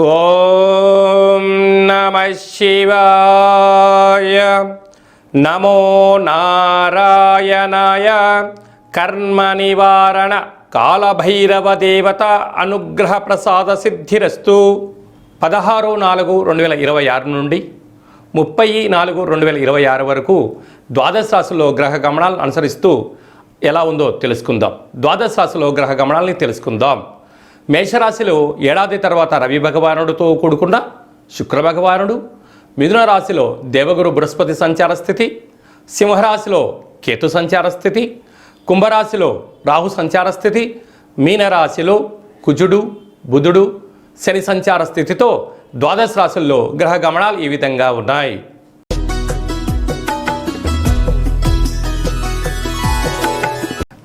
ఓం నమః శివాయ. నమో నారాయణాయ. కర్మ నివారణ కాలభైరవ దేవత అనుగ్రహ ప్రసాద సిద్ధిరస్తు. 16/4/2026 నుండి 30/4/2026 వరకు ద్వాదశ రాశుల్లో గ్రహ గమనాలను అనుసరిస్తూ ఎలా ఉందో తెలుసుకుందాం. ద్వాదశ రాశిలో గ్రహ గమనాలని తెలుసుకుందాం. మేషరాశిలో ఏడాది తర్వాత రవి భగవానుడితో కూడుకున్న శుక్ర భగవానుడు, మిథున రాశిలో దేవగురు బృహస్పతి సంచార స్థితి, సింహరాశిలో కేతు సంచార స్థితి, కుంభరాశిలో రాహు సంచార స్థితి, మీనరాశిలో కుజుడు బుధుడు శని సంచార స్థితితో ద్వాదశ రాశుల్లో గ్రహ గమనాలు ఈ విధంగా ఉన్నాయి.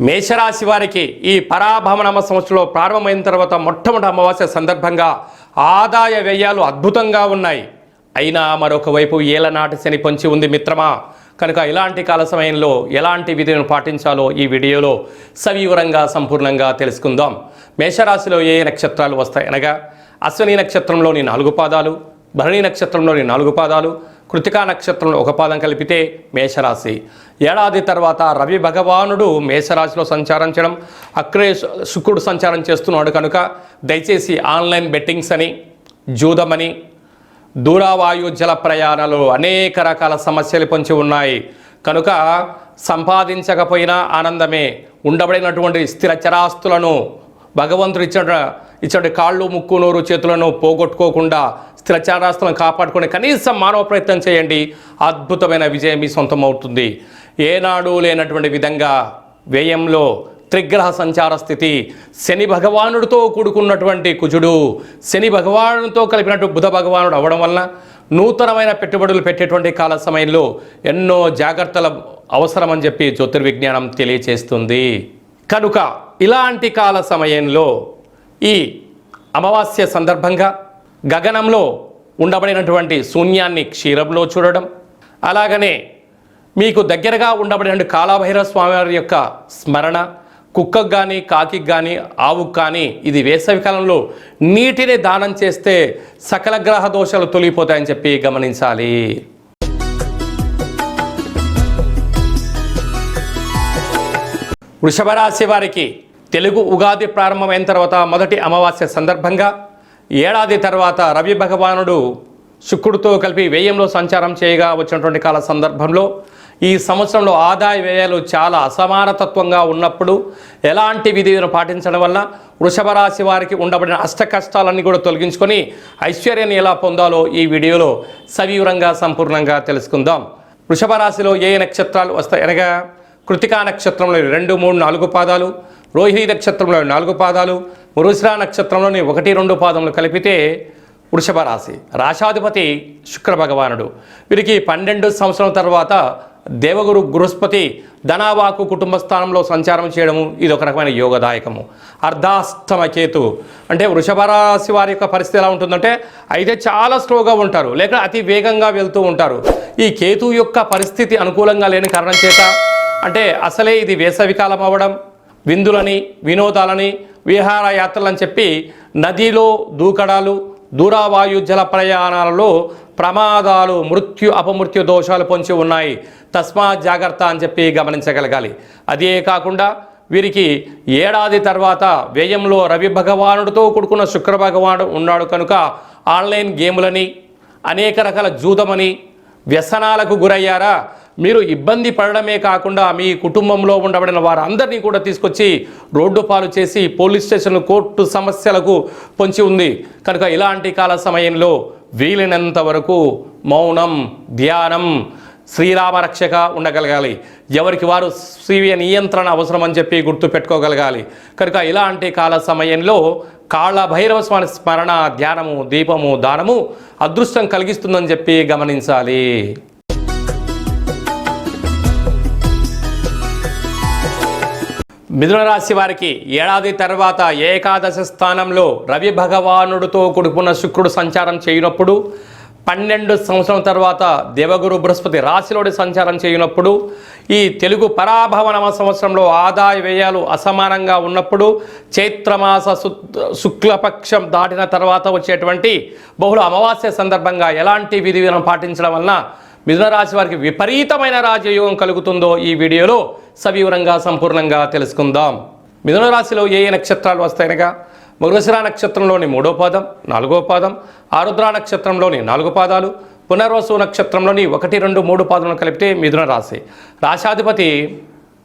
మేషరాశి వారికి ఈ పరాభవనామ సంవత్సరంలో ప్రారంభమైన తర్వాత మొట్టమొదటి అమావాస్య సందర్భంగా ఆదాయ వ్యయాలు అద్భుతంగా ఉన్నాయి. అయినా మరొక వైపు ఏలనాటి శని పొంచి ఉంది మిత్రమా. కనుక ఇలాంటి కాల సమయంలో ఎలాంటి విధులను పాటించాలో ఈ వీడియోలో సవివరంగా సంపూర్ణంగా తెలుసుకుందాం. మేషరాశిలో ఏ నక్షత్రాలు వస్తాయి అనగా అశ్విని నక్షత్రంలోని 4 పాదాలు, భరణి నక్షత్రంలోని 4 పాదాలు, కృతికా నక్షత్రంలో 1 పాదం కలిపితే మేషరాశి. ఏడాది తర్వాత రవి భగవానుడు మేషరాశిలో సంచారం చేయడం, అక్కడే శుక్రుడు సంచారం చేస్తున్నాడు. కనుక దయచేసి ఆన్లైన్ బెట్టింగ్స్ అని, జూదమని, దూరవాయు జల ప్రయాణాలు అనేక రకాల సమస్యలు పొంచి ఉన్నాయి. కనుక సంపాదించకపోయినా ఆనందమే. ఉండబడినటువంటి స్థిర చరాస్తులను భగవంతుడు ఇచ్చిన కాళ్ళు ముక్కు నోరు చేతులను పోగొట్టుకోకుండా స్థిర చరాస్తులను కాపాడుకుని కనీసం మానవ ప్రయత్నం చేయండి. అద్భుతమైన విజయం మీ సొంతం అవుతుంది. ఏనాడు లేనటువంటి విధంగా వ్యయంలో త్రిగ్రహ సంచార స్థితి, శని భగవానుడితో కూడుకున్నటువంటి కుజుడు, శని భగవానుడితో కలిపినట్టు బుధ భగవానుడు అవ్వడం వలన నూతనమైన పెట్టుబడులు పెట్టేటువంటి కాల సమయంలో ఎన్నో జాగ్రత్తల అవసరమని చెప్పి జ్యోతిర్విజ్ఞానం తెలియచేస్తుంది. కనుక ఇలాంటి కాల సమయంలో ఈ అమావాస్య సందర్భంగా గగనంలో ఉండబడినటువంటి శూన్యాన్ని క్షీరంలో చూడడం, అలాగనే మీకు దగ్గరగా ఉండబడిన కాలభైరవ స్వామివారి యొక్క స్మరణ, కుక్కకు కానీ కాకి కానీ ఆవుకు కానీ ఇది వేసవి కాలంలో నీటిని దానం చేస్తే సకల గ్రహ దోషాలు తొలగిపోతాయని చెప్పి గమనించాలి. వృషభ రాశి వారికి తెలుగు ఉగాది ప్రారంభమైన తర్వాత మొదటి అమావాస్య సందర్భంగా ఏడాది తర్వాత రవి భగవానుడు శుక్రుడితో కలిపి వ్యయంలో సంచారం చేయగా వచ్చినటువంటి కాల సందర్భంలో ఈ సంవత్సరంలో ఆదాయ వ్యయాలు చాలా అసమానతత్వంగా ఉన్నప్పుడు ఎలాంటి విధిని పాటించడం వల్ల వృషభ రాశి వారికి ఉండబడిన అష్ట కష్టాలన్నీ కూడా తొలగించుకొని ఐశ్వర్యాన్ని ఎలా పొందాలో ఈ వీడియోలో సవివరంగా సంపూర్ణంగా తెలుసుకుందాం. వృషభ రాశిలో ఏ నక్షత్రాలు వస్తాయి అనగా కృతికా నక్షత్రంలో 2, 3, 4 పాదాలు, రోహిణి నక్షత్రంలో 4 పాదాలు, మృగశిర నక్షత్రంలోని 1, 2 పాదములు కలిపితే వృషభ రాశి. రాశాధిపతి శుక్ర భగవానుడు. వీరికి 12 సంవత్సరాల తర్వాత దేవగురు బృహస్పతి ధనావాకు కుటుంబ స్థానంలో సంచారం చేయడము ఇది ఒక రకమైన యోగదాయకము. అర్ధాష్టమ కేతు అంటే వృషభ రాశి వారి యొక్క పరిస్థితి ఎలా ఉంటుందంటే అయితే చాలా స్లోగా ఉంటారు, లేక అతి వేగంగా వెళ్తూ ఉంటారు. ఈ కేతు యొక్క పరిస్థితి అనుకూలంగా లేని కారణం చేత అంటే అసలే ఇది వేసవికాలం అవ్వడం, విందులని వినోదాలని విహారయాత్రలని చెప్పి నదిలో దూకడాలు, దూరవాయు జల ప్రయాణాలలో ప్రమాదాలు, మృత్యు అపమృత్యు దోషాలు పొంచి ఉన్నాయి. తస్మాత్ జాగ్రత్త అని చెప్పి గమనించగలగాలి. అదే కాకుండా వీరికి ఏడాది తర్వాత వ్యయంలో రవి భగవానుడితో కూడుకున్న శుక్ర భగవానుడు ఉన్నాడు. కనుక ఆన్లైన్ గేములని, అనేక రకాల జూదమని, వ్యసనాలకు గురయ్యారా మీరు ఇబ్బంది పడడమే కాకుండా మీ కుటుంబంలో ఉండబడిన వారందరినీ కూడా తీసుకొచ్చి రోడ్డు పాలు చేసి పోలీస్ స్టేషన్ కోర్టు సమస్యలకు పొంచి ఉంది. కనుక ఇలాంటి కాల సమయంలో వీలైనంత వరకు మౌనం, ధ్యానం, శ్రీరామరక్షక ఉండగలగాలి. ఎవరికి వారు స్వీయ నియంత్రణ అవసరం అని చెప్పి గుర్తు పెట్టుకోగలగాలి. కనుక ఇలాంటి కాల సమయంలో కాళభైరవ స్వామి స్మరణ, ధ్యానము, దీపము, దానము అదృష్టం కలిగిస్తుందని చెప్పి గమనించాలి. మిథున రాశి వారికి ఏడాది తర్వాత ఏకాదశ స్థానంలో రవి భగవానుడితో కూడుకున్న శుక్రుడు సంచారం చేయనప్పుడు 12 సంవత్సరం తర్వాత దేవగురు బృహస్పతి రాశిలోని సంచారం చేయనప్పుడు ఈ తెలుగు పరాభవనమ సంవత్సరంలో ఆదాయ వ్యయాలు అసమానంగా ఉన్నప్పుడు చైత్రమాస శుక్లపక్షం దాటిన తర్వాత వచ్చేటువంటి బహుళ అమావాస్య సందర్భంగా ఎలాంటి విధి విధానం పాటించడం వలన మిథున రాశి వారికి విపరీతమైన రాజయోగం కలుగుతుందో ఈ వీడియోలో సవివరంగా సంపూర్ణంగా తెలుసుకుందాం. మిథున రాశిలో ఏ ఏ నక్షత్రాలు వస్తాయనగా మృగశిర నక్షత్రంలోని 3వ పాదం 4వ పాదం, ఆరుద్ర నక్షత్రంలోని 4 పాదాలు, పునర్వసు నక్షత్రంలోని 1, 2, 3 పాదములను కలిపితే మిథున రాశి. రాశాధిపతి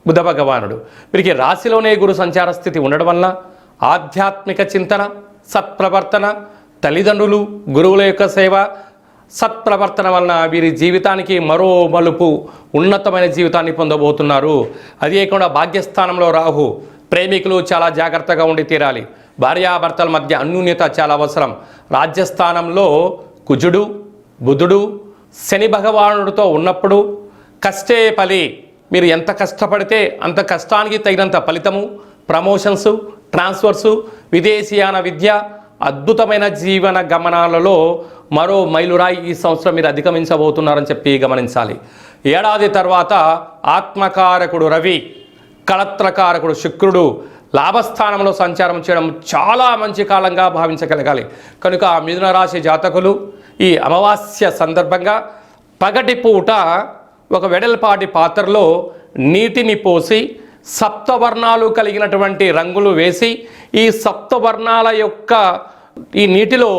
బుధ భగవానుడు. వీరికి రాశిలోనే గురు సంచార స్థితి ఉండడం వలన ఆధ్యాత్మిక చింతన, సత్ప్రవర్తన, తల్లిదండ్రులు, గురువుల యొక్క సేవ, సత్ప్రవర్తన వలన వీరి జీవితానికి మరో మలుపు, ఉన్నతమైన జీవితాన్ని పొందబోతున్నారు. అది కాకుండా భాగ్యస్థానంలో రాహు. ప్రేమికులు చాలా జాగ్రత్తగా ఉండి తీరాలి. భార్యాభర్తల మధ్య అన్యోన్యత చాలా అవసరం. రాజ్యస్థానంలో కుజుడు, బుధుడు, శని భగవానుడితో ఉన్నప్పుడు కష్టే ఫలి. మీరు ఎంత కష్టపడితే అంత కష్టానికి తగినంత ఫలితము, ప్రమోషన్సు, ట్రాన్స్ఫర్సు, విదేశీయాన విద్య, అద్భుతమైన జీవన గమనాలలో మరో మైలురాయి ఈ సంవత్సరం మీరు అధిగమించబోతున్నారని చెప్పి గమనించాలి. ఏడాది తర్వాత ఆత్మకారకుడు రవి, కళత్రకారకుడు శుక్రుడు లాభస్థానంలో సంచారం చేయడం చాలా మంచి కాలంగా భావించగలగాలి. కనుక మిథున రాశి జాతకులు ఈ అమావాస్య సందర్భంగా పగటి పూట ఒక వెడల్పాటి పాత్రలో నీటిని పోసి సప్తవర్ణాలు కలిగినటువంటి రంగులు వేసి ఈ సప్తవర్ణాల యొక్క ఈ నీటిలో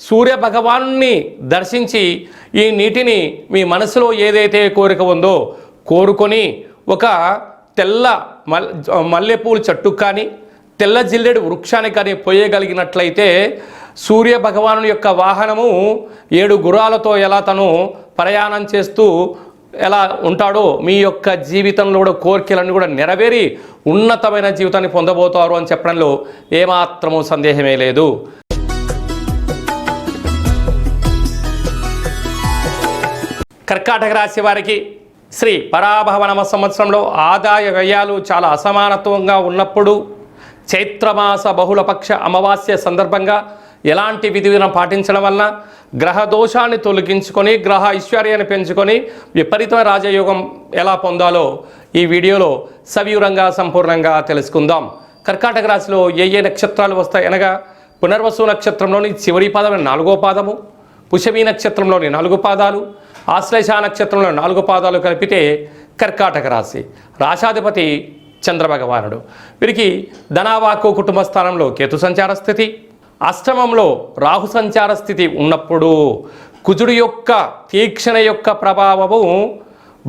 సూర్య భగవాన్ని దర్శించి ఈ నీటిని మీ మనసులో ఏదైతే కోరిక ఉందో కోరుకొని ఒక తెల్ల మల్లెపూలు చెట్టు కానీ తెల్ల జిల్లెడు వృక్షాన్ని కానీ పోయగలిగినట్లయితే సూర్య భగవాను యొక్క వాహనము 7 గుర్రాలతో ఎలా తను ప్రయాణం చేస్తూ ఎలా ఉంటాడో మీ యొక్క జీవితంలో కూడా కోరికలన్నీ కూడా నెరవేరి ఉన్నతమైన జీవితాన్ని పొందబోతారు అని చెప్పడంలో ఏమాత్రమూ సందేహమే లేదు. కర్కాటక రాశి వారికి శ్రీ పరాభవనమ సంవత్సరంలో ఆదాయ వ్యయాలు చాలా అసమానత్వంగా ఉన్నప్పుడు చైత్రమాస బహుళపక్ష అమావాస్య సందర్భంగా ఎలాంటి విధి విధానం పాటించడం వలన గ్రహ దోషాన్ని తొలగించుకొని గ్రహ ఐశ్వర్యాన్ని పెంచుకొని విపరీత రాజయోగం ఎలా పొందాలో ఈ వీడియోలో సవివరంగా సంపూర్ణంగా తెలుసుకుందాం. కర్కాటక రాశిలో ఏ ఏ నక్షత్రాలు వస్తాయి అనగా పునర్వసు నక్షత్రంలోని చివరి పాదం 4వ పాదము, పుష్యమి నక్షత్రంలోని 4 పాదాలు, ఆశ్లేష నక్షత్రంలో 4 పాదాలు కలిపితే కర్కాటక రాశి. రాశాధిపతి చంద్రభగవానుడు. వీరికి ధనావాకు కుటుంబ స్థానంలో కేతు సంచార స్థితి, అష్టమంలో రాహు సంచార స్థితి ఉన్నప్పుడు కుజుడు యొక్క తీక్షణ యొక్క ప్రభావము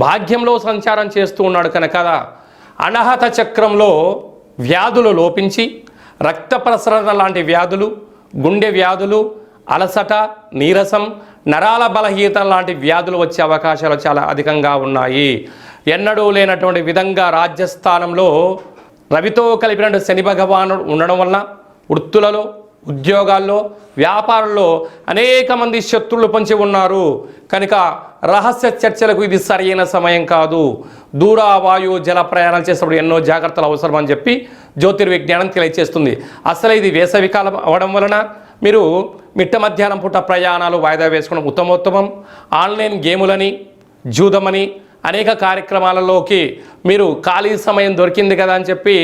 భాగ్యంలో సంచారం చేస్తూ ఉన్నాడు కనుక అనహత చక్రంలో వ్యాధులు లోపించి రక్త ప్రసరణ లాంటి వ్యాధులు, గుండె వ్యాధులు, అలసట, నీరసం, నరాల బలహీనత లాంటి వ్యాధులు వచ్చే అవకాశాలు చాలా అధికంగా ఉన్నాయి. ఎన్నడూ లేనటువంటి విధంగా రాజ్యస్థానంలో రవితో కలిపినటువంటి శని భగవానుడు ఉండడం వలన వృత్తులలో, ఉద్యోగాల్లో, వ్యాపారంలో అనేక మంది శత్రువులు పొంచి ఉన్నారు. కనుక రహస్య చర్చలకు ఇది సరైన సమయం కాదు. దూర వాయు జల ప్రయాణాలు చేసినప్పుడు ఎన్నో జాగ్రత్తలు అవసరం అని చెప్పి జ్యోతిర్విజ్ఞానం తెలియజేస్తుంది. అసలు ఇది వేసవికాలం అవడం వలన మీరు మిట్ట మధ్యాహ్నం పూట ప్రయాణాలు వాయిదా వేసుకోవడం ఉత్తమోత్తమం. ఆన్లైన్ గేములని, జూదమని అనేక కార్యక్రమాలలోకి మీరు ఖాళీ సమయం దొరికింది కదా అని చెప్పి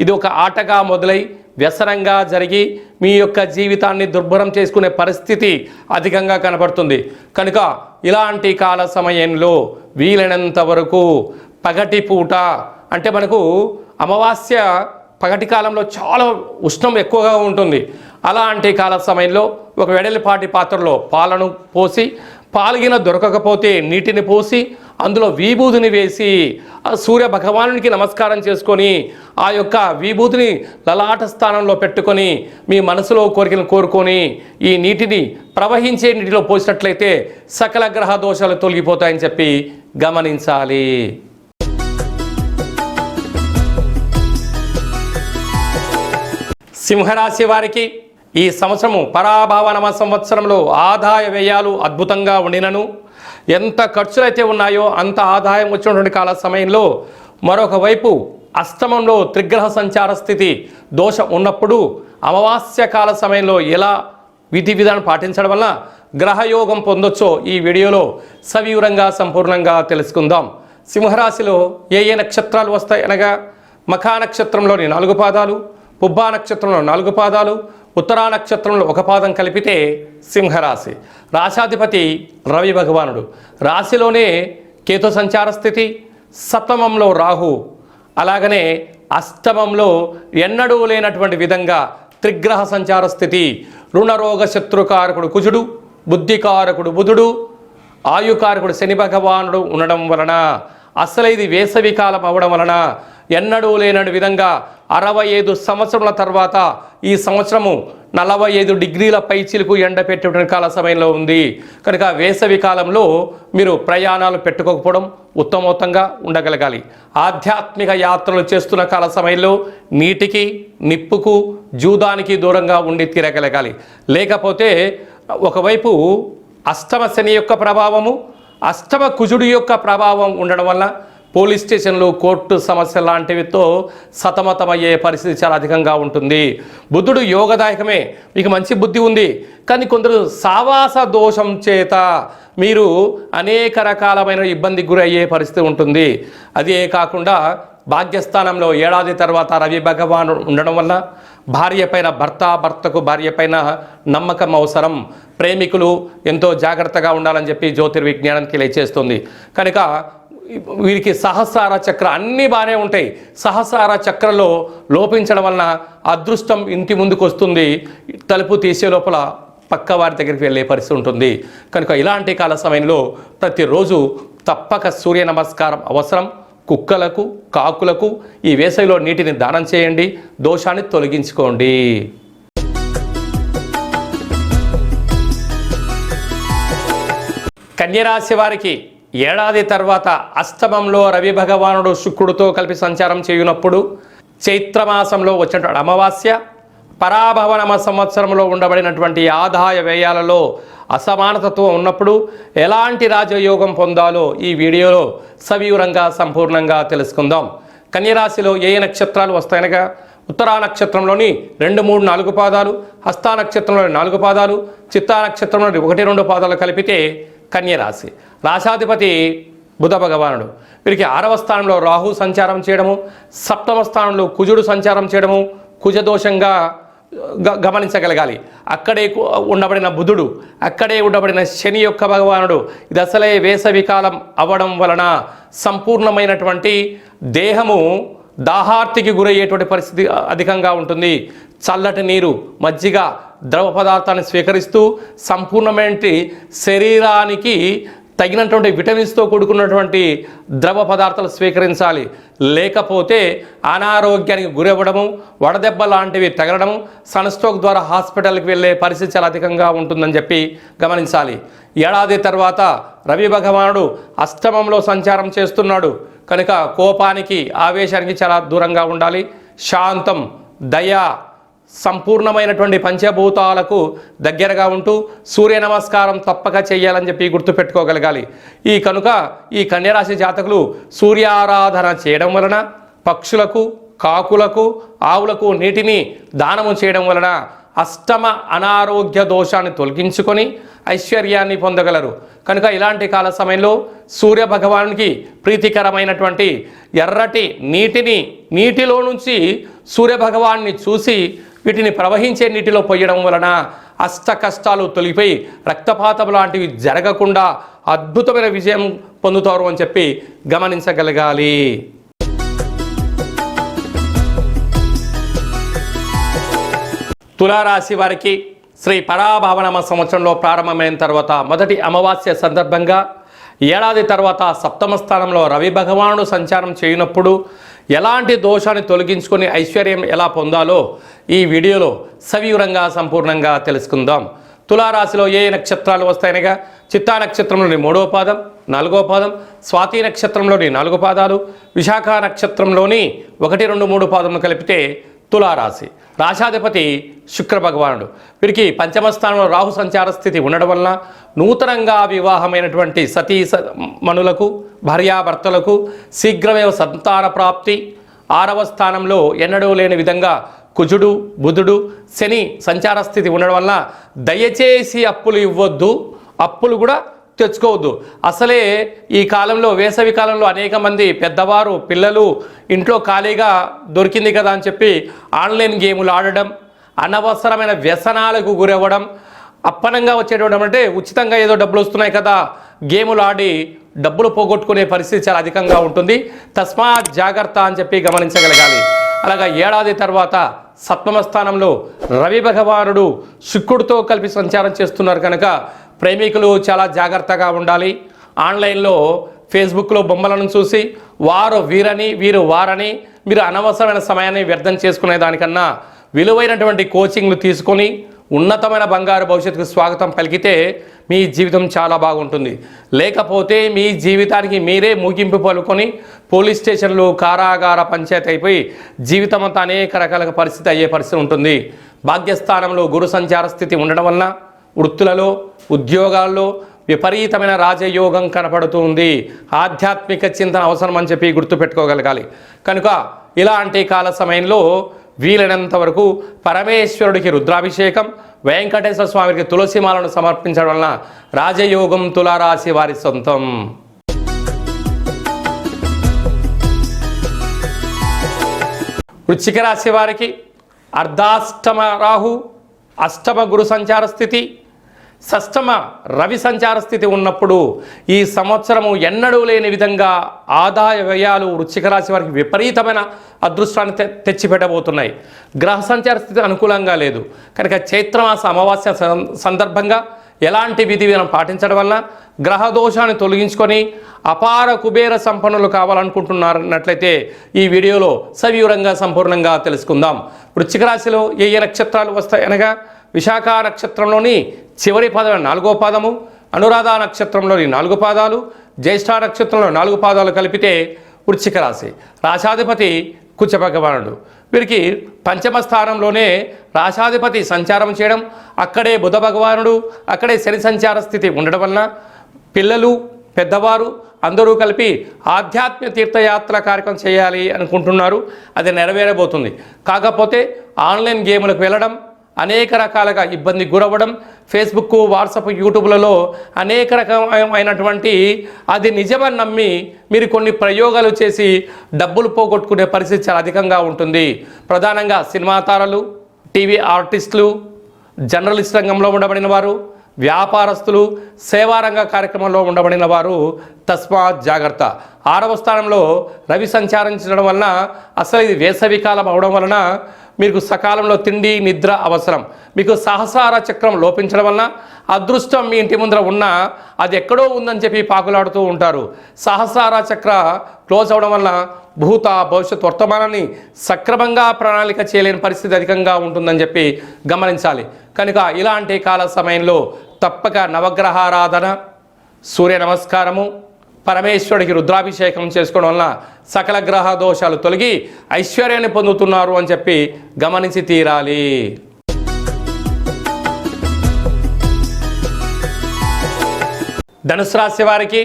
ఇది ఒక ఆటగా మొదలై వ్యసనంగా జరిగి మీ యొక్క జీవితాన్ని దుర్భరం చేసుకునే పరిస్థితి అధికంగా కనబడుతుంది. కనుక ఇలాంటి కాల సమయంలో వీలైనంత వరకు పగటి పూట అంటే మనకు అమావాస్య పగటి కాలంలో చాలా ఉష్ణం ఎక్కువగా ఉంటుంది. అలాంటి కాల సమయంలో ఒక వెడలిపాటి పాత్రలో పాలను పోసి పాల్గిన దొరకకపోతే నీటిని పోసి అందులో విభూతిని వేసి సూర్య భగవానునికి నమస్కారం చేసుకొని ఆ యొక్క విభూతిని లలాట స్థానంలో పెట్టుకొని మీ మనసులో కోరికను కోరుకొని ఈ నీటిని ప్రవహించే నీటిలో పోసినట్లయితే సకల గ్రహ దోషాలు తొలగిపోతాయని చెప్పి గమనించాలి. సింహరాశి వారికి ఈ సంవత్సరము పరాభవనమ సంవత్సరంలో ఆదాయ వ్యయాలు అద్భుతంగా ఉండినను ఎంత ఖర్చులైతే ఉన్నాయో అంత ఆదాయం వచ్చినటువంటి కాల సమయంలో మరొక వైపు అష్టమంలో త్రిగ్రహ సంచార స్థితి దోషం ఉన్నప్పుడు అమావాస్య కాల సమయంలో ఎలా విధి విధానం పాటించడం వల్ల గ్రహయోగం పొందొచ్చో ఈ వీడియోలో సవివరంగా సంపూర్ణంగా తెలుసుకుందాం. సింహరాశిలో ఏ నక్షత్రాలు వస్తాయి అనగా మఖా నక్షత్రంలోని 4 పాదాలు, పుబ్బా నక్షత్రంలో 4 పాదాలు, ఉత్తరా నక్షత్రంలో 1 పాదం కలిపితే సింహరాశి. రాశాధిపతి రవి భగవానుడు. రాశిలోనే కేతు సంచార స్థితి, సప్తమంలో రాహు, అలాగనే అష్టమంలో ఎన్నడూ లేనటువంటి విధంగా త్రిగ్రహ సంచార స్థితి. రుణరోగ శత్రుకారకుడు కుజుడు, బుద్ధికారకుడు బుధుడు, ఆయుకారకుడు శని భగవానుడు ఉండడం వలన అసలు ఇది వేసవి కాలం అవ్వడం వలన ఎన్నడూ లేనటి విధంగా 65 సంవత్సరముల తర్వాత ఈ సంవత్సరము 45 డిగ్రీల పైచిలుకు ఎండ పెట్టేటువంటి కాల సమయంలో ఉంది. కనుక వేసవి కాలంలో మీరు ప్రయాణాలు పెట్టుకోకపోవడం ఉత్తమోత్తంగా ఉండగలగాలి. ఆధ్యాత్మిక యాత్రలు చేస్తున్న కాల సమయంలో నీటికి, నిప్పుకు, జూదానికి దూరంగా ఉండి తీరగలగాలి. లేకపోతే ఒకవైపు అష్టమ శని యొక్క ప్రభావము, అష్టమ కుజుడి యొక్క ప్రభావం ఉండడం వల్ల పోలీస్ స్టేషన్లు, కోర్టు సమస్య లాంటివితో సతమతమయ్యే పరిస్థితి చాలా అధికంగా ఉంటుంది. బుద్ధుడు యోగదాయకమే, మీకు మంచి బుద్ధి ఉంది, కానీ కొందరు సావాస దోషం చేత మీరు అనేక రకాలమైన ఇబ్బందికి గురయ్యే పరిస్థితి ఉంటుంది. అదే కాకుండా భాగ్యస్థానంలో ఏడాది తర్వాత రవి భగవాను ఉండడం వల్ల భార్య పైన భర్తకు భార్య పైన నమ్మకం అవసరం. ప్రేమికులు ఎంతో జాగ్రత్తగా ఉండాలని చెప్పి జ్యోతిర్విజ్ఞానం తెలియచేస్తుంది. కనుక వీరికి సహస్రార చక్ర అన్నీ బాగానే ఉంటాయి. సహస్రార చక్రలో లోపించడం వలన అదృష్టం ఇంటి ముందుకు వస్తుంది, తలుపు తీసే లోపల పక్క వారి దగ్గరికి వెళ్ళే పరిస్థితి ఉంటుంది. కనుక ఇలాంటి కాల సమయంలో ప్రతిరోజు తప్పక సూర్య నమస్కారం అవసరం. కుక్కలకు, కాకులకు ఈ వేసవిలో నీటిని దానం చేయండి, దోషాన్ని తొలగించుకోండి. కన్యరాశి వారికి ఏడాది తర్వాత అష్టమంలో రవి భగవానుడు శుక్రుడితో కలిపి సంచారం చేయునప్పుడు చైత్రమాసంలో వచ్చినటువంటి అమావాస్య, పరాభవనమ సంవత్సరంలో ఉండబడినటువంటి ఆదాయ వ్యయాలలో అసమానతత్వం ఉన్నప్పుడు ఎలాంటి రాజయోగం పొందాలో ఈ వీడియోలో సవివరంగా సంపూర్ణంగా తెలుసుకుందాం. కన్యరాశిలో ఏ నక్షత్రాలు వస్తాయనగా ఉత్తరా నక్షత్రంలోని 2, 3, 4 పాదాలు, హస్తా నక్షత్రంలోని 4 పాదాలు, చిత్తా నక్షత్రంలోని 1, 2 పాదాలు కలిపితే కన్యరాశి. రాశాధిపతి బుధ భగవానుడు. వీరికి 6వ స్థానంలో రాహు సంచారం చేయడము, 7వ స్థానంలో కుజుడు సంచారం చేయడము కుజదోషంగా గమనించగలగాలి. అక్కడే ఉండబడిన బుధుడు, అక్కడే ఉండబడిన శని యొక్క భగవానుడు. ఇది అసలే వేసవి కాలం అవ్వడం వలన సంపూర్ణమైనటువంటి దేహము దాహార్తికి గురయ్యేటువంటి పరిస్థితి అధికంగా ఉంటుంది. చల్లటి నీరు, మజ్జిగ, ద్రవ పదార్థాన్ని స్వీకరిస్తూ సంపూర్ణమైన శరీరానికి తగినటువంటి విటమిన్స్తో కూడుకున్నటువంటి ద్రవ పదార్థాలు స్వీకరించాలి. లేకపోతే అనారోగ్యానికి గురవ్వడము, వడదెబ్బ లాంటివి తగలడము, సన్స్ట్రోక్ ద్వారా హాస్పిటల్కి వెళ్ళే పరిస్థితి చాలా అధికంగా ఉంటుందని చెప్పి గమనించాలి. ఏడాది తర్వాత రవి భగవానుడు అష్టమంలో సంచారం చేస్తున్నాడు. కనుక కోపానికి, ఆవేశానికి చాలా దూరంగా ఉండాలి. శాంతం, దయ, సంపూర్ణమైనటువంటి పంచభూతాలకు దగ్గరగా ఉంటూ సూర్య నమస్కారం తప్పక చేయాలని చెప్పి గుర్తుపెట్టుకోగలగాలి. కనుక ఈ కన్యరాశి జాతకులు సూర్యారాధన చేయడం వలన, పక్షులకు, కాకులకు, ఆవులకు నీటిని దానము చేయడం వలన అష్టమ అనారోగ్య దోషాన్ని తొలగించుకొని ఐశ్వర్యాన్ని పొందగలరు. కనుక ఇలాంటి కాల సమయంలో సూర్య భగవానునికి ప్రీతికరమైనటువంటి ఎర్రటి నీటిలో నుంచి సూర్య భగవాన్ని చూసి వీటిని ప్రవహించే నీటిలో పోయడం వలన అష్ట కష్టాలు తొలగిపోయి రక్తపాతం లాంటివి జరగకుండా అద్భుతమైన విజయం పొందుతారు అని చెప్పి గమనించగలగాలి. తులారాశి వారికి శ్రీ పరాభవనమ సంవత్సరంలో ప్రారంభమైన తర్వాత మొదటి అమావాస్య సందర్భంగా ఏడాది తర్వాత 7వ స్థానంలో రవి భగవానుడు సంచారం చేయనప్పుడు ఎలాంటి దోషాన్ని తొలగించుకొని ఐశ్వర్యం ఎలా పొందాలో ఈ వీడియోలో సవివరంగా సంపూర్ణంగా తెలుసుకుందాం. తులారాశిలో ఏ నక్షత్రాలు వస్తాయనగా చిత్తా నక్షత్రంలోని 3వ పాదం, 4వ పాదం, స్వాతి నక్షత్రంలోని 4 పాదాలు, విశాఖ నక్షత్రంలోని 1, 2, 3 పాదములు కలిపితే తులారాశి. రాశాధిపతి శుక్ర భగవానుడు. వీరికి 5వ స్థానంలో రాహు సంచార స్థితి ఉండడం వలన నూతనంగా వివాహమైనటువంటి సతీ మనులకు, భార్యాభర్తలకు శీఘ్రమే సంతాన ప్రాప్తి, 6వ స్థానంలో ఎన్నడూ లేని విధంగా కుజుడు బుధుడు శని సంచార స్థితి ఉండడం వల్ల దయచేసి అప్పులు ఇవ్వద్దు, అప్పులు కూడా తెచ్చుకోవద్దు. అసలే ఈ కాలంలో వేసవి కాలంలో అనేక మంది పెద్దవారు పిల్లలు ఇంట్లో ఖాళీగా దొరికింది కదా అని చెప్పి ఆన్లైన్ గేములు ఆడడం, అనవసరమైన వ్యసనాలకు గురవ్వడం, అప్పనంగా వచ్చేటప్పుడు అంటే ఉచితంగా ఏదో డబ్బులు వస్తున్నాయి కదా గేములు ఆడి డబ్బులు పోగొట్టుకునే పరిస్థితి చాలా అధికంగా ఉంటుంది. తస్మాత్ జాగ్రత్త అని చెప్పి గమనించగలగాలి. అలాగా ఏడాది తర్వాత 7వ స్థానంలో రవి భగవానుడు శుక్రుడితో కలిపి సంచారం చేస్తున్నారు కనుక ప్రేమికులు చాలా జాగ్రత్తగా ఉండాలి. ఆన్లైన్లో ఫేస్బుక్లో బొమ్మలను చూసి వారు వీరని వీరు వారని మీరు అనవసరమైన సమయాన్ని వ్యర్థం చేసుకునే దానికన్నా విలువైనటువంటి కోచింగ్లు తీసుకొని ఉన్నతమైన బంగారు భవిష్యత్తుకు స్వాగతం పలికితే మీ జీవితం చాలా బాగుంటుంది. లేకపోతే మీ జీవితానికి మీరే ముగింపు పలుకొని పోలీస్ స్టేషన్లు కారాగార పంచాయతీ అయిపోయి జీవితం అంతా అనేక రకాల పరిస్థితి అయ్యే పరిస్థితి ఉంటుంది. భాగ్యస్థానంలో గురు సంచార స్థితి ఉండడం వలన వృత్తులలో ఉద్యోగాల్లో విపరీతమైన రాజయోగం కనపడుతుంది. ఆధ్యాత్మిక చింతన అవసరం అని చెప్పి గుర్తుపెట్టుకోగలగాలి. కనుక ఇలాంటి కాల సమయంలో వీలైనంత వరకు పరమేశ్వరుడికి రుద్రాభిషేకం, వెంకటేశ్వర స్వామికి తులసిమాలను సమర్పించడం వలన రాజయోగం తులారాశి వారి సొంతం. వృశ్చిక రాశి వారికి అర్ధాష్టమ రాహు, అష్టమ గురు సంచార స్థితి, షష్టమ రవి సంచార స్థితి ఉన్నప్పుడు ఈ సంవత్సరము ఎన్నడూ లేని విధంగా ఆదాయ వ్యయాలు వృశ్చిక రాశి వారికి విపరీతమైన అదృష్టాన్ని తెచ్చిపెట్టబోతున్నాయి. గ్రహ సంచార స్థితి అనుకూలంగా లేదు కనుక చైత్రమాస అమావాస్య సందర్భంగా ఎలాంటి విధి విధానం పాటించడం వల్ల గ్రహ దోషాన్ని తొలగించుకొని అపార కుబేర సంపన్నులు కావాలనుకుంటున్నట్లయితే ఈ వీడియోలో సవివరంగా సంపూర్ణంగా తెలుసుకుందాం. వృశ్చిక రాశిలో ఏ ఏ నక్షత్రాలు వస్తాయి అనగా విశాఖ నక్షత్రంలోని చివరి పదం 4వ పాదము, అనురాధ నక్షత్రంలోని 4 పాదాలు, జ్యేష్ఠ నక్షత్రంలో 4 పాదాలు కలిపితే వృశ్చిక రాశి. రాశాధిపతి కుజ భగవానుడు. వీరికి పంచమ స్థానంలోనే రాశాధిపతి సంచారం చేయడం, అక్కడే బుధ భగవానుడు, అక్కడే శని సంచార స్థితి ఉండడం వలన పిల్లలు పెద్దవారు అందరూ కలిపి ఆధ్యాత్మిక తీర్థయాత్ర కార్యక్రమం చేయాలి అనుకుంటున్నారు. అది నెరవేరబోతుంది. కాకపోతే ఆన్లైన్ గేములకు వెళ్ళడం, అనేక రకాలుగా ఇబ్బంది గురవ్వడం, ఫేస్బుక్ వాట్సాప్ యూట్యూబ్లలో అనేక రకమైనటువంటి అది నిజమని నమ్మి మీరు కొన్ని ప్రయోగాలు చేసి డబ్బులు పోగొట్టుకునే పరిస్థితి చాలా అధికంగా ఉంటుంది. ప్రధానంగా సినిమా తారలు, టీవీ ఆర్టిస్టులు, జర్నలిస్ట్ రంగంలో ఉండబడిన వారు, వ్యాపారస్తులు, సేవారంగ కార్యక్రమంలో ఉండబడిన వారు తస్మాత్ జాగ్రత్త. 6వ స్థానంలో రవి సంచారించడం వలన అసలు ఇది వేసవి కాలం అవడం వలన మీకు సకాలంలో తిండి నిద్ర అవసరం. మీకు సహస్రార చక్రం లోపించడం వలన అదృష్టం మీ ఇంటి ముందర ఉన్నా అది ఎక్కడో ఉందని చెప్పి పాకులాడుతూ ఉంటారు. సహస్రార చక్ర క్లోజ్ అవడం వలన భూత భవిష్యత్ వర్తమానాన్ని సక్రమంగా ప్రణాళిక చేయలేని పరిస్థితి అధికంగా ఉంటుందని చెప్పి గమనించాలి. కనుక ఇలాంటి కాల సమయంలో తప్పక నవగ్రహారాధన, సూర్య నమస్కారము, పరమేశ్వరుడికి రుద్రాభిషేకం చేసుకోవడం వలన సకల గ్రహ దోషాలు తొలగి ఐశ్వర్యాన్ని పొందుతున్నారు అని చెప్పి గమనించి తీరాలి. ధనుసు రాశి వారికి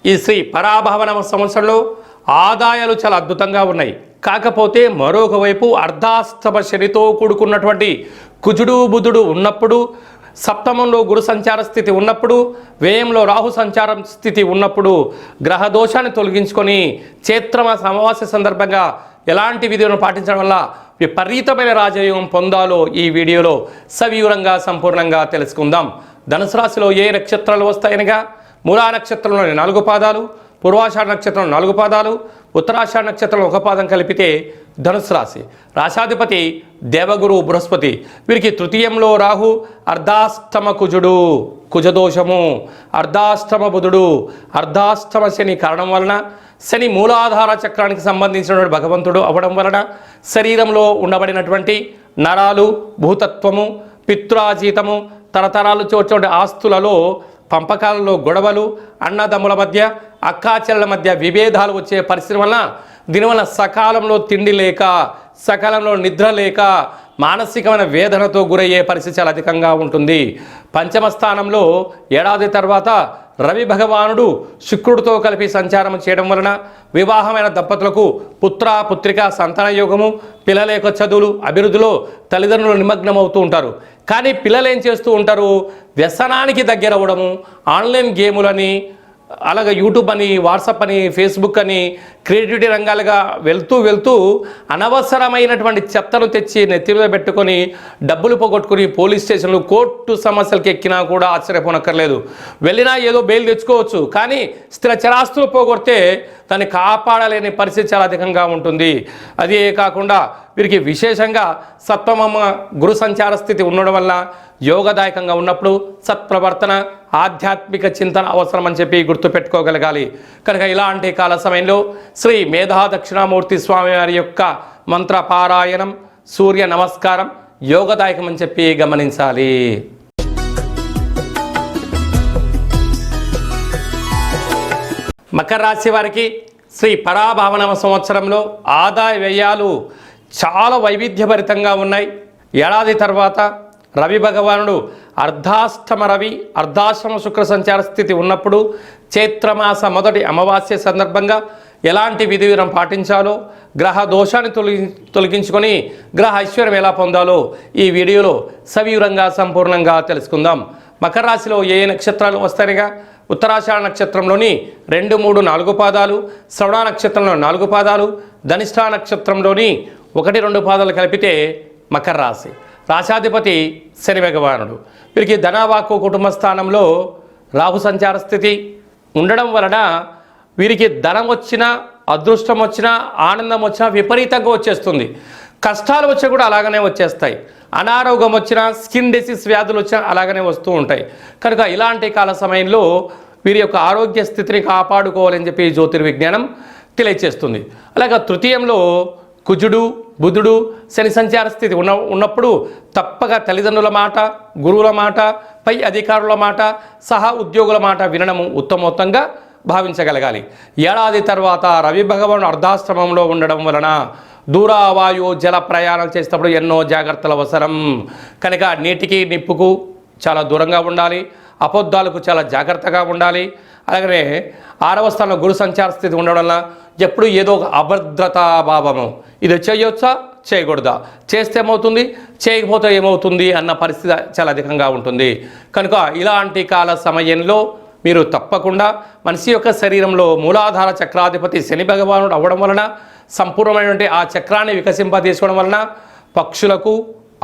ఈ శ్రీ పరాభవన సంవత్సరంలో ఆదాయాలు చాలా అద్భుతంగా ఉన్నాయి. కాకపోతే మరొక వైపు అర్ధాష్టమ శనితో కూడుకున్నటువంటి కుజుడు బుధుడు ఉన్నప్పుడు, సప్తమంలో గురు సంచార స్థితి ఉన్నప్పుడు, వ్యయంలో రాహు సంచారం స్థితి ఉన్నప్పుడు గ్రహ దోషాన్ని తొలగించుకొని చైత్రమాస అమావాస్య సందర్భంగా ఎలాంటి విధులను పాటించడం వల్ల విపరీతమైన రాజయోగం పొందాలో ఈ వీడియోలో సవివరంగా సంపూర్ణంగా తెలుసుకుందాం. ధనుసు రాశిలో ఏ నక్షత్రాలు వస్తాయనగా మూలా నక్షత్రంలోని 4 పాదాలు, పూర్వాషాఢ నక్షత్రం 4 పాదాలు, ఉత్తరాషాఢ నక్షత్రంలో 1 పాదం కలిపితే ధనుసు రాశి. రాశాధిపతి దేవగురు బృహస్పతి. వీరికి తృతీయంలో రాహు, అర్ధాష్టమ కుజుడు, కుజదోషము, అర్ధాష్టమ బుధుడు, అర్ధాష్టమ శని కారణం వలన, శని మూలాధార చక్రానికి సంబంధించినటువంటి భగవంతుడు అవ్వడం వలన శరీరంలో ఉండబడినటువంటి నరాలు, భూతత్వము, పిత్రాజీతము, తరతరాలు చూడే ఆస్తులలో పంపకాలలో గొడవలు, అన్నదమ్ముల మధ్య, అక్కాచెల్లెల మధ్య విభేదాలు వచ్చే పరిస్థితి వలన దీనివల్ల సకాలంలో తిండి లేక, సకాలంలో నిద్ర లేక మానసికమైన వేదనతో గురయ్యే పరిస్థితి చాలా అధికంగా ఉంటుంది. పంచమ స్థానంలో ఏడాది తర్వాత రవి భగవానుడు శుక్రుడితో కలిపి సంచారం చేయడం వలన వివాహమైన దంపతులకు పుత్ర పుత్రిక సంతాన యోగము, పిల్లల యొక్క చదువులు అభివృద్ధిలో తల్లిదండ్రులు నిమగ్నమవుతూ ఉంటారు. కానీ పిల్లలు ఏం చేస్తూ ఉంటారు? వ్యసనానికి దగ్గర అవ్వడము, ఆన్లైన్ గేములని, అలాగే యూట్యూబ్ అని, వాట్సాప్ అని, ఫేస్బుక్ అని క్రియేటివిటీ రంగాలుగా వెళ్తూ అనవసరమైనటువంటి చెత్తను తెచ్చి నెత్తి మీద పెట్టుకొని డబ్బులు పోగొట్టుకుని పోలీస్ స్టేషన్లు కోర్టు సమస్యలకు ఎక్కినా కూడా ఆశ్చర్యపోనక్కర్లేదు. వెళ్ళినా ఏదో బెయిల్ తెచ్చుకోవచ్చు, కానీ స్థిర చరాస్తులు పోగొడితే దాన్ని కాపాడలేని పరిస్థితి చాలా అధికంగా ఉంటుంది. అదే కాకుండా వీరికి విశేషంగా సప్తమ గురు సంచార స్థితి ఉండడం వల్ల యోగదాయకంగా ఉన్నప్పుడు సత్ప్రవర్తన, ఆధ్యాత్మిక చింతన అవసరం అని చెప్పి గుర్తుపెట్టుకోగలగాలి. కనుక ఇలాంటి కాల సమయంలో శ్రీ మేధా దక్షిణామూర్తి స్వామి వారి యొక్క మంత్ర పారాయణం, సూర్య నమస్కారం యోగదాయకం అని చెప్పి గమనించాలి. మకర రాశి వారికి శ్రీ పరాభావనవ సంవత్సరంలో ఆదాయ వ్యయాలు చాలా వైవిధ్యభరితంగా ఉన్నాయి. ఏడాది తర్వాత రవి భగవానుడు అర్ధాష్టమ రవి, అర్ధాశ్రమ శుక్ర సంచార స్థితి ఉన్నప్పుడు చైత్రమాస మొదటి అమావాస్య సందర్భంగా ఎలాంటి విధి విధానం పాటించాలో, గ్రహ దోషాన్ని తొలగించుకొని గ్రహ ఐశ్వర్యం ఎలా పొందాలో ఈ వీడియోలో సవివరంగా సంపూర్ణంగా తెలుసుకుందాం. మకర రాశిలో ఏ నక్షత్రాలు వస్తాయిగా? ఉత్తరాషాఢ నక్షత్రంలోని 2, 3, 4 పాదాలు, శ్రవణ నక్షత్రంలో 4 పాదాలు, ధనిష్ఠా నక్షత్రంలోని 1, 2 పాదాలు కలిపితే మకర రాశి. రాశాధిపతి శని భగవానుడు. వీరికి ధనవాక్కు కుటుంబ స్థానంలో రాహు సంచార స్థితి ఉండడం వలన వీరికి ధనం వచ్చినా, అదృష్టం వచ్చినా, ఆనందం వచ్చినా విపరీతంగా వచ్చేస్తుంది. కష్టాలు వచ్చినా కూడా అలాగనే వచ్చేస్తాయి. అనారోగ్యం వచ్చినా, స్కిన్ డిసీజ్ వ్యాధులు వచ్చినా అలాగనే వస్తూ ఉంటాయి. కనుక ఇలాంటి కాల సమయంలో వీరి యొక్క ఆరోగ్య స్థితిని కాపాడుకోవాలని చెప్పి జ్యోతిర్విజ్ఞానం తెలియచేస్తుంది. అలాగే తృతీయంలో కుజుడు, బుధుడు, శని సంచార స్థితి ఉన్నప్పుడు తప్పక తల్లిదండ్రుల మాట, గురువుల మాట, పై అధికారుల మాట, సహా ఉద్యోగుల మాట వినడము ఉత్తమోత్తంగా భావించగలగాలి. ఏడాది తర్వాత రవి భగవానుడు అర్ధాశ్రమంలో ఉండడం వలన దూరావాయు జల ప్రయాణం చేసేటప్పుడు ఎన్నో జాగ్రత్తలు అవసరం. కనుక నీటికి నిప్పుకు చాలా దూరంగా ఉండాలి, అబద్ధాలకు చాలా జాగ్రత్తగా ఉండాలి. అలాగనే 6వ స్థానంలో గురు సంచార స్థితి ఉండడం వల్ల ఎప్పుడు ఏదో ఒక అభద్రతా భావము, ఇది చేయొచ్చా చేయకూడదా, చేస్తే ఏమవుతుంది, చేయకపోతే ఏమవుతుంది అన్న పరిస్థితి చాలా అధికంగా ఉంటుంది. కనుక ఇలాంటి కాల సమయంలో మీరు తప్పకుండా మనిషి యొక్క శరీరంలో మూలాధార చక్రాధిపతి శని భగవానుడు అవ్వడం వలన సంపూర్ణమైనటువంటి ఆ చక్రాన్ని వికసింపజేసుకోవడం వలన పక్షులకు,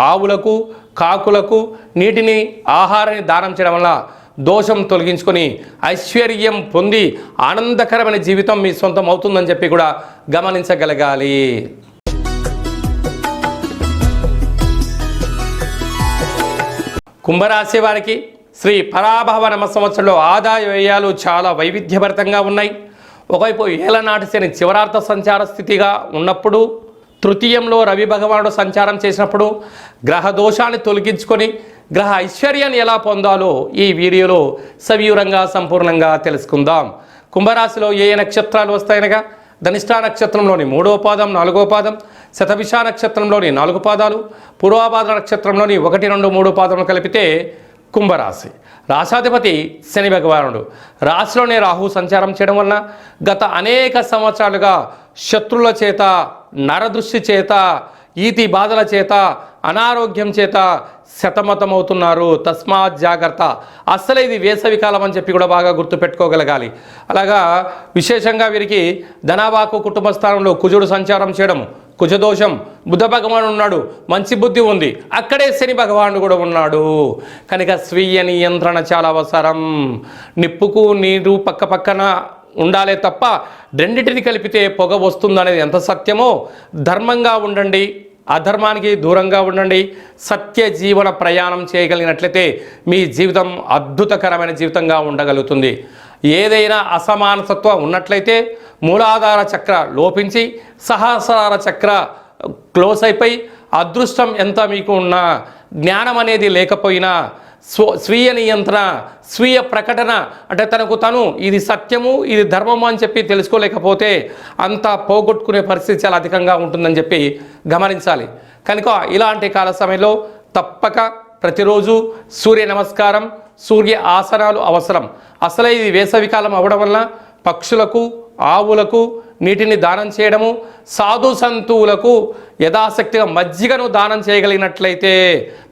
ఆవులకు, కాకులకు నీటిని, ఆహారాన్ని దానం చేయడం వల్ల దోషం తొలగించుకొని ఐశ్వర్యం పొంది ఆనందకరమైన జీవితం మీ సొంతం అవుతుందని చెప్పి కూడా గమనించగలగాలి. కుంభరాశి వారికి శ్రీ పరాభవ నమ సంవత్సరంలో ఆదాయ వ్యయాలు చాలా వైవిధ్యభరితంగా ఉన్నాయి. ఒకవైపు ఏలనాటి శని చివరార్థ సంచార స్థితిగా ఉన్నప్పుడు, తృతీయంలో రవి భగవానుడు సంచారం చేసినప్పుడు గ్రహ దోషాన్ని తొలగించుకొని గ్రహ ఐశ్వర్యాన్ని ఎలా పొందాలో ఈ వీడియోలో సవివరంగా సంపూర్ణంగా తెలుసుకుందాం. కుంభరాశిలో ఏ నక్షత్రాలు వస్తాయనగా ధనిష్ఠా నక్షత్రంలోని 3వ పాదం, 4వ పాదం, శతభిష నక్షత్రంలోని 4 పాదాలు, పూర్వభాద్ర నక్షత్రంలోని 1, 2, 3 పాదములు కలిపితే కుంభరాశి. రాశాధిపతి శని భగవానుడు. రాశిలోనే రాహు సంచారం చేయడం వలన గత అనేక సంవత్సరాలుగా శత్రువుల చేత, నరదృష్టి చేత, ఈతి బాధల చేత, అనారోగ్యం చేత సతమతమవుతున్నారు. తస్మాత్ జాగ్రత్త. అస్సలు ఇది వేసవికాలం అని చెప్పి కూడా బాగా గుర్తుపెట్టుకోగలగాలి. అలాగా విశేషంగా వీరికి ధనవాకు కుటుంబ స్థానంలో కుజుడు సంచారం చేయడం, కుజదోషం, బుధ భగవానుడు ఉన్నాడు, మంచి బుద్ధి ఉంది, అక్కడే శని భగవానుడు కూడా ఉన్నాడు. కనుక స్వీయ నియంత్రణ చాలా అవసరం. నిప్పుకు నీరు పక్క పక్కన ఉండాలే తప్ప రెండింటిని కలిపితే పొగ వస్తుందనేది ఎంత సత్యమో ధర్మంగా ఉండండి, అధర్మానికి దూరంగా ఉండండి. సత్య జీవన ప్రయాణం చేయగలిగినట్లయితే మీ జీవితం అద్భుతకరమైన జీవితంగా ఉండగలుగుతుంది. ఏదైనా అసమానతత్వం ఉన్నట్లయితే మూలాధార చక్ర లోపించి సహస్రార చక్ర క్లోజ్ అయిపోయి అదృష్టం ఎంత మీకు ఉన్నా, జ్ఞానం అనేది లేకపోయినా, స్వీయ నియంత్రణ, స్వీయ ప్రకటన అంటే తనకు తను ఇది సత్యము, ఇది ధర్మము అని చెప్పి తెలుసుకోలేకపోతే అంతా పోగొట్టుకునే పరిస్థితి చాలా అధికంగా ఉంటుందని చెప్పి గమనించాలి. కనుక ఇలాంటి కాల సమయంలో తప్పక ప్రతిరోజు సూర్య నమస్కారం, సూర్య ఆసనాలు అవసరం. అసలే ఇది వేసవికాలం అవడం వల్ల పక్షులకు, ఆవులకు నీటిని దానం చేయడము, సాధు సంతువులకు యథాశక్తిగా మజ్జిగను దానం చేయగలిగినట్లయితే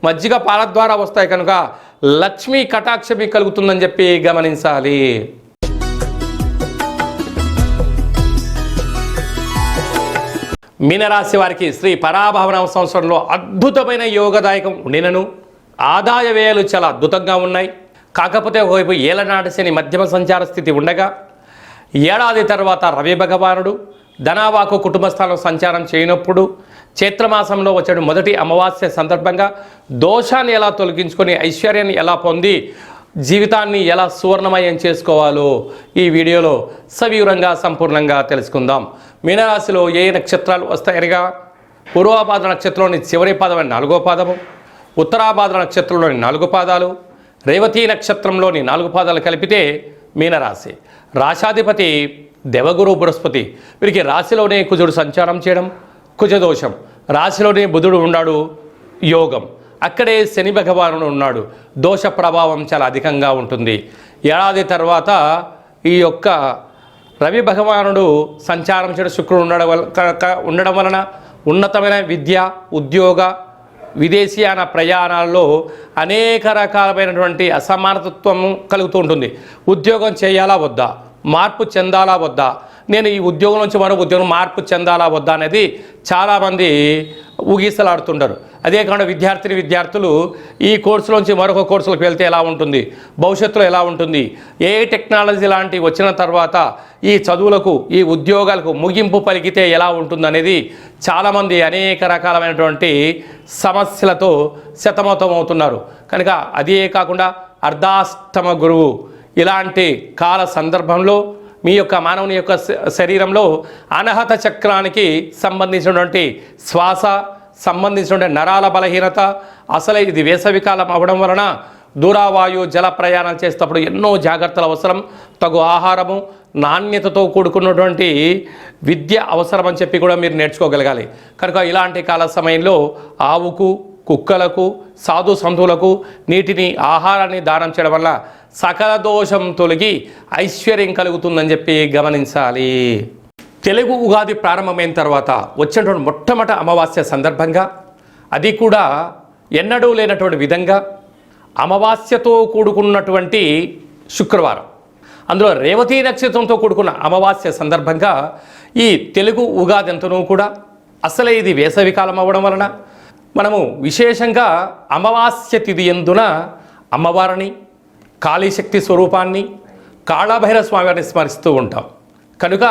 మజ్జిగ పాల ద్వారా వస్తాయి కనుక లక్ష్మీ కటాక్షమి కలుగుతుందని చెప్పి గమనించాలి. మీనరాశి వారికి శ్రీ పరాభవన సంవత్సరంలో అద్భుతమైన యోగదాయకం ఉండినను ఆదాయ వ్యయాలు చాలా అద్భుతంగా ఉన్నాయి. కాకపోతే ఒకవైపు ఏలనాటి శని మధ్యమ సంచార స్థితి ఉండగా ఏడాది తర్వాత రవి భగవానుడు ధనావాకు కుటుంబ స్థానం సంచారం చేయనప్పుడు చైత్రమాసంలో వచ్చే మొదటి అమావాస్య సందర్భంగా దోషాన్ని ఎలా తొలగించుకొని ఐశ్వర్యాన్ని ఎలా పొంది జీవితాన్ని ఎలా సువర్ణమయం చేసుకోవాలో ఈ వీడియోలో సవివరంగా సంపూర్ణంగా తెలుసుకుందాం. మీనరాశిలో ఏ నక్షత్రాలు వస్తాయనగా పూర్వాభాద్ర నక్షత్రంలోని చివరి పాదం 4వ పాదము, ఉత్తరాభాద్ర నక్షత్రంలోని 4 పాదాలు, రేవతి నక్షత్రంలోని 4 పాదాలు కలిపితే మీనరాశి. రాశాధిపతి దేవగురు బృహస్పతి. వీరికి రాశిలోనే కుజుడు సంచారం చేయడం కుజదోషం, రాశిలోనే బుధుడు ఉన్నాడు యోగం, అక్కడే శని భగవానుడు ఉన్నాడు, దోష ప్రభావం చాలా అధికంగా ఉంటుంది. ఏడాది తర్వాత ఈ యొక్క రవి భగవానుడు సంచారం చేయడం శుక్రుడు ఉండడం వలన ఉన్నతమైన విద్య, ఉద్యోగ, విదేశీయాన ప్రయాణాల్లో అనేక రకాలైనటువంటి అసమానతత్వం కలుగుతూ ఉంటుంది. ఉద్యోగం చేయాలా వద్దా, మార్పు చెందాలా వద్దా, నేను ఈ ఉద్యోగం నుంచి మరో ఉద్యోగం మార్పు చెందాలా వద్దా అనేది చాలామంది ఊగిసలాడుతుంటారు. అదే కాకుండా విద్యార్థులు ఈ కోర్సులోంచి మరొక కోర్సులకు వెళ్తే ఎలా ఉంటుంది, భవిష్యత్తులో ఎలా ఉంటుంది, ఏ టెక్నాలజీ లాంటివి వచ్చిన తర్వాత ఈ చదువులకు, ఈ ఉద్యోగాలకు ముగింపు పలికితే ఎలా ఉంటుందనేది చాలామంది అనేక రకాలైనటువంటి సమస్యలతో సతమతం అవుతున్నారు. కనుక అదే కాకుండా అర్ధాష్టమ గురువు ఇలాంటి కాల సందర్భంలో మీ యొక్క మానవుని యొక్క శరీరంలో అనాహత చక్రానికి సంబంధించినటువంటి శ్వాస సంబంధించినటువంటి నరాల బలహీనత, అసలే ఇది వేసవికాలం అవ్వడం వలన దూరావాయు జల ప్రయాణం చేసేటప్పుడు ఎన్నో జాగ్రత్తలు అవసరం. తగు ఆహారము, నాణ్యతతో కూడుకున్నటువంటి విద్య అవసరం అని చెప్పి కూడా మీరు నేర్చుకోగలగాలి. కనుక ఇలాంటి కాల సమయంలో ఆవుకు, కుక్కలకు, సాధు సంతువులకు నీటిని, ఆహారాన్ని దానం చేయడం వల్ల సకల దోషం తొలగి ఐశ్వర్యం కలుగుతుందని చెప్పి గమనించాలి. తెలుగు ఉగాది ప్రారంభమైన తర్వాత వచ్చినటువంటి మొట్టమొదటి అమావాస్య సందర్భంగా, అది కూడా ఎన్నడూ లేనటువంటి విధంగా అమావాస్యతో కూడుకున్నటువంటి శుక్రవారం, అందులో రేవతి నక్షత్రంతో కూడుకున్న అమావాస్య సందర్భంగా ఈ తెలుగు ఉగాది అంతనూ కూడా అసలే ఇది వేసవికాలం అవ్వడం వలన మనము విశేషంగా అమావాస్య తిథి యందున అమ్మవారిని, కాళీశక్తి స్వరూపాన్ని, కాళభైరవ స్వామివారిని స్మరిస్తూ ఉంటాం. కనుక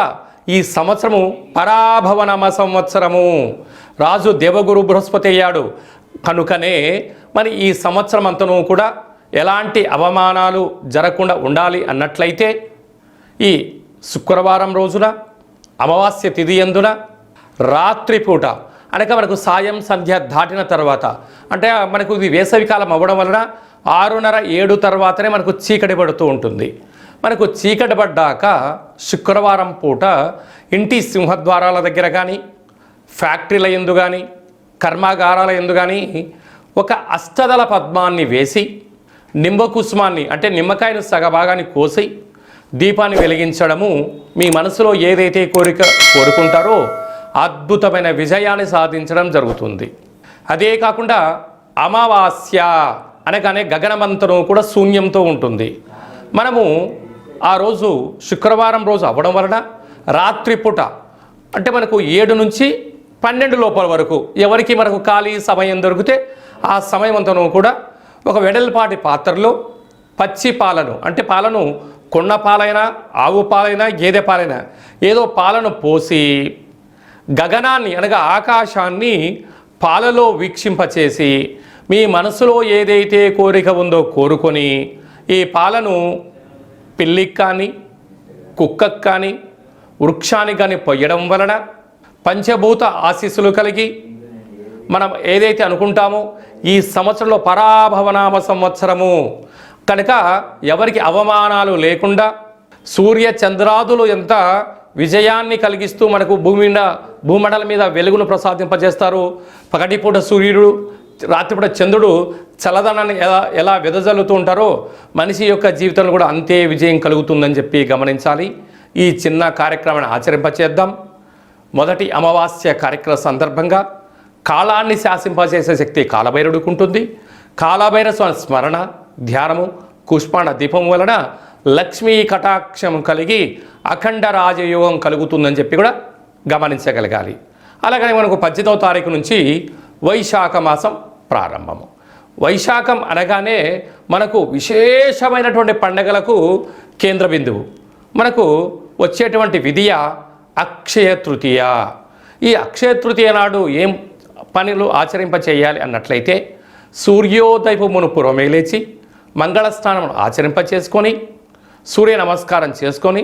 ఈ సంవత్సరము పరాభవనామ సంవత్సరము, రాజు దేవగురు బృహస్పతి అయ్యాడు. కనుకనే మరి ఈ సంవత్సరం అంతనూ కూడా ఎలాంటి అవమానాలు జరగకుండా ఉండాలి అన్నట్లయితే ఈ శుక్రవారం రోజున అమావాస్య తిథి యందున రాత్రిపూట అనగా మనకు సాయం సంధ్య దాటిన తర్వాత, అంటే మనకు ఇది వేసవికాలం అవ్వడం వలన 6:30, 7 తర్వాతనే మనకు చీకటి పడుతూ ఉంటుంది. మనకు చీకటి పడ్డాక శుక్రవారం పూట ఇంటి సింహద్వారాల దగ్గర కానీ, ఫ్యాక్టరీల యందు కానీ, కర్మాగారాల యందు కానీ ఒక అష్టదళ పద్మాన్ని వేసి, నింబకుసుమాన్ని అంటే నిమ్మకాయను సగభాగాన్ని కోసి దీపాన్ని వెలిగించడము, మీ మనసులో ఏదైతే కోరుకుంటారో అద్భుతమైన విజయాన్ని సాధించడం జరుగుతుంది. అదే కాకుండా అమావాస్య అనగానే గగనమంతరం కూడా శూన్యంతో ఉంటుంది. మనము ఆ రోజు శుక్రవారం రోజు అవ్వడం వలన రాత్రిపూట అంటే మనకు 7 నుంచి 12 లోపల వరకు ఎవరికి మనకు ఖాళీ సమయం దొరికితే ఆ సమయం అంతను కూడా ఒక వెడల్పాటి పాత్రలో పచ్చి పాలను, అంటే పాలను కొన్న పాలైనా, ఆవు పాలైనా, గేదె పాలైనా ఏదో పాలను పోసి గగనాన్ని అనగా ఆకాశాన్ని పాలలో వీక్షింపచేసి మీ మనసులో ఏదైతే కోరిక ఉందో కోరుకొని ఈ పాలను పిల్లికి కానీ, కుక్కకు కానీ, వృక్షానికి కానీ పొయ్యడం వలన పంచభూత ఆశీస్సులు కలిగి మనం ఏదైతే అనుకుంటామో ఈ సంవత్సరంలో పరాభవనామ సంవత్సరము కనుక ఎవరికి అవమానాలు లేకుండా సూర్య చంద్రాదులు ఎంత విజయాన్ని కలిగిస్తూ మనకు భూమండలం మీద వెలుగును ప్రసాదింపజేస్తారు. పగటిపూట సూర్యుడు, రాత్రిపూట చంద్రుడు చల్లదనాన్ని ఎలా వెదజల్లుతూ ఉంటారో మనిషి యొక్క జీవితంలో కూడా అంతే విజయం కలుగుతుందని చెప్పి గమనించాలి. ఈ చిన్న కార్యక్రమాన్ని ఆచరింపచేద్దాం. మొదటి అమావాస్య కార్యక్రమ సందర్భంగా కాలాన్ని శాసింపజేసే శక్తి కాలభైరవుడికి ఉంటుంది. కాలభైరవ స్మరణ, ధ్యానము, కుష్మాండ దీపం వలన లక్ష్మీ కటాక్షం కలిగి అఖండ రాజయోగం కలుగుతుందని చెప్పి కూడా గమనించగలగాలి. అలాగనే మనకు 18వ తారీఖు నుంచి వైశాఖ మాసం ప్రారంభము. వైశాఖం అనగానే మనకు విశేషమైనటువంటి పండగలకు కేంద్ర బిందువు. మనకు వచ్చేటువంటి విధియ అక్షయ తృతీయ. ఈ అక్షయ తృతీయ నాడు ఏం పనులు ఆచరింపచేయాలి అన్నట్లయితే సూర్యోదయపు మునుపురమే లేచి మంగళస్నానం ఆచరింపచేసుకొని సూర్య నమస్కారం చేసుకొని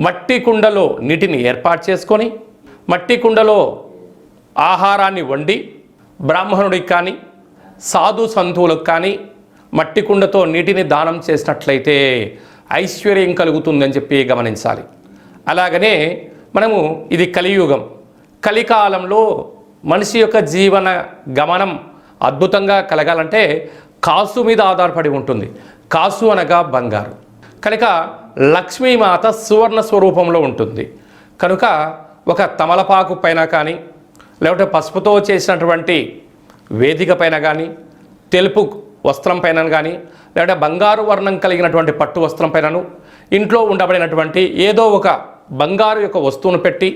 మట్టి కుండలో నీటిని ఏర్పాటు చేసుకొని మట్టి కుండలో ఆహారాన్ని వండి బ్రాహ్మణుడికి కానీ సాధు సంతువులకు కానీ మట్టి కుండతో నీటిని దానం చేసినట్లయితే ఐశ్వర్యం కలుగుతుందని చెప్పి గమనించాలి. అలాగనే మనము ఇది కలియుగం. కలికాలంలో మనిషి యొక్క జీవన గమనం అద్భుతంగా కలగాలంటే కాసు మీద ఆధారపడి ఉంటుంది. కాసు అనగా బంగారు. కనుక లక్ష్మీమాత సువర్ణ స్వరూపంలో ఉంటుంది. కనుక ఒక తమలపాకు పైన కానీ లేకపోతే పసుపుతో చేసినటువంటి వేదిక పైన కానీ తెలుపు వస్త్రం పైన కానీ లేకపోతే బంగారు వర్ణం కలిగినటువంటి పట్టు వస్త్రం పైనను ఇంట్లో ఉండబడినటువంటి ఏదో ఒక బంగారు యొక్క వస్తువును పెట్టి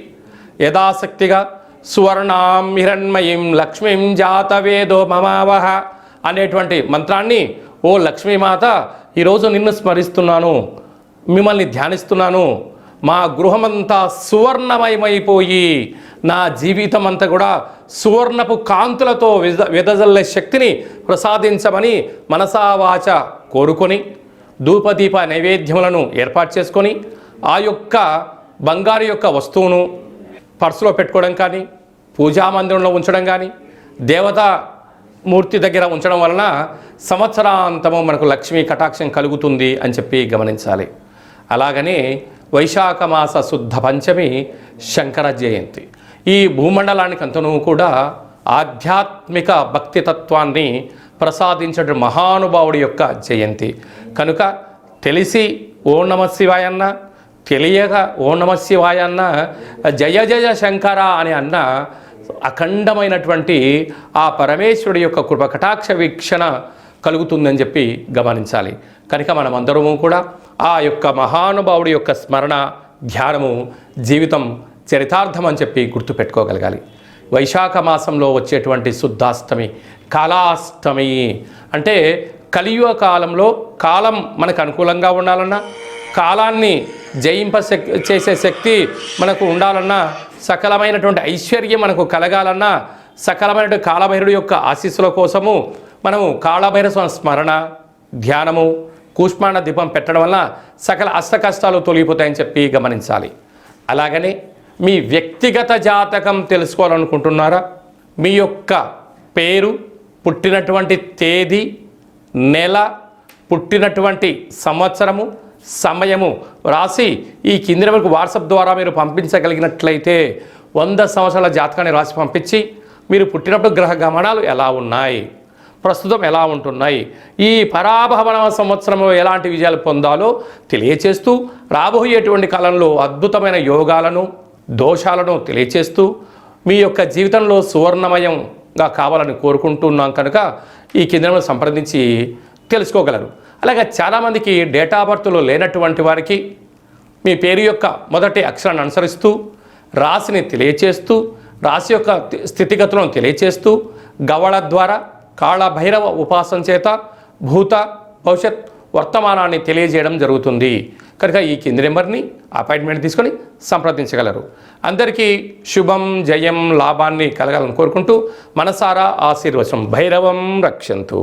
యథాశక్తిగా సువర్ణాం హిరణ్మయీం లక్ష్మీం జాతవేదో మమావహ అనేటువంటి మంత్రాన్ని, ఓ లక్ష్మీమాత ఈరోజు నిన్ను స్మరిస్తున్నాను, మిమ్మల్ని ధ్యానిస్తున్నాను, మా గృహమంతా సువర్ణమయమైపోయి నా జీవితం అంతా కూడా సువర్ణపు కాంతులతో వెదజల్లే శక్తిని ప్రసాదించమని మనసా వాచ కోరుకొని ధూపదీప నైవేద్యములను ఏర్పాటు చేసుకొని ఆ యొక్క బంగారు యొక్క వస్తువును పర్సులో పెట్టుకోవడం కానీ పూజామందిరంలో ఉంచడం కానీ దేవతా మూర్తి దగ్గర ఉంచడం వలన సంవత్సరాంతము మనకు లక్ష్మీ కటాక్షం కలుగుతుంది అని చెప్పి గమనించాలి. అలాగనే వైశాఖ మాస శుద్ధ పంచమి శంకర జయంతి. ఈ భూమండలానికి అంతనూ కూడా ఆధ్యాత్మిక భక్తితత్వాన్ని ప్రసాదించే మహానుభావుడి యొక్క జయంతి కనుక తెలిసి ఓం నమ శివాయ అన్న, తెలియక ఓం నమ శివాయ అన్న, జయ జయ శంకర అని అన్న అఖండమైనటువంటి ఆ పరమేశ్వరుడి యొక్క కృప కటాక్ష వీక్షణ కలుగుతుందని చెప్పి గమనించాలి. కనుక మనమందరము కూడా ఆ యొక్క మహానుభావుడి యొక్క స్మరణ ధ్యానము జీవితం చరితార్థం అని చెప్పి గుర్తుపెట్టుకోగలగాలి. వైశాఖ మాసంలో వచ్చేటువంటి శుద్ధాష్టమి, కాలాష్టమి అంటే కలియుగ కాలంలో కాలం మనకు అనుకూలంగా ఉండాలన్నా, కాలాన్ని చేసే శక్తి మనకు ఉండాలన్నా, సకలమైనటువంటి ఐశ్వర్యం మనకు కలగాలన్నా, సకలమైనటువంటి కాలభైరుడి యొక్క ఆశీస్సుల కోసము మనము కాలభైరవ స్మరణ ధ్యానము కూష్మాండ దీపం పెట్టడం వల్ల సకల అష్ట కష్టాలు తొలగిపోతాయని చెప్పి గమనించాలి. అలాగనే మీ వ్యక్తిగత జాతకం తెలుసుకోవాలనుకుంటున్నారా? మీ యొక్క పేరు, పుట్టినటువంటి తేదీ, నెల, పుట్టినటువంటి సంవత్సరము, సమయము రాసి ఈ కింది వరకు వాట్సాప్ ద్వారా మీరు పంపించగలిగినట్లయితే 100 సంవత్సరాల జాతకాన్ని రాసి పంపించి మీరు పుట్టినప్పుడు గ్రహ గమనాలు ఎలా ఉన్నాయి, ప్రస్తుతం ఎలా ఉంటున్నాయి, ఈ పరాభవన సంవత్సరంలో ఎలాంటి విజయాలు పొందాలో తెలియచేస్తూ రాబోయేటువంటి కాలంలో అద్భుతమైన యోగాలను దోషాలను తెలియచేస్తూ మీ యొక్క జీవితంలో సువర్ణమయంగా కావాలని కోరుకుంటున్నాం. కనుక ఈ కింద సంప్రదించి తెలుసుకోగలరు. అలాగే చాలామందికి డేటా బర్త్లో లేనటువంటి వారికి మీ పేరు యొక్క మొదటి అక్షరాన్ని అనుసరిస్తూ రాశిని తెలియచేస్తూ రాశి యొక్క స్థితిగతులను తెలియచేస్తూ గవళ ద్వారా కాళభైరవ ఉపాసన చేత భూత భవిష్యత్ వర్తమానాన్ని తెలియజేయడం జరుగుతుంది. కనుక ఈ కింది నెంబర్ని అపాయింట్మెంట్ తీసుకొని సంప్రదించగలరు. అందరికీ శుభం, జయం, లాభాన్ని కలగాలని కోరుకుంటూ మనసారా ఆశీర్వచనం. భైరవం రక్షంతు.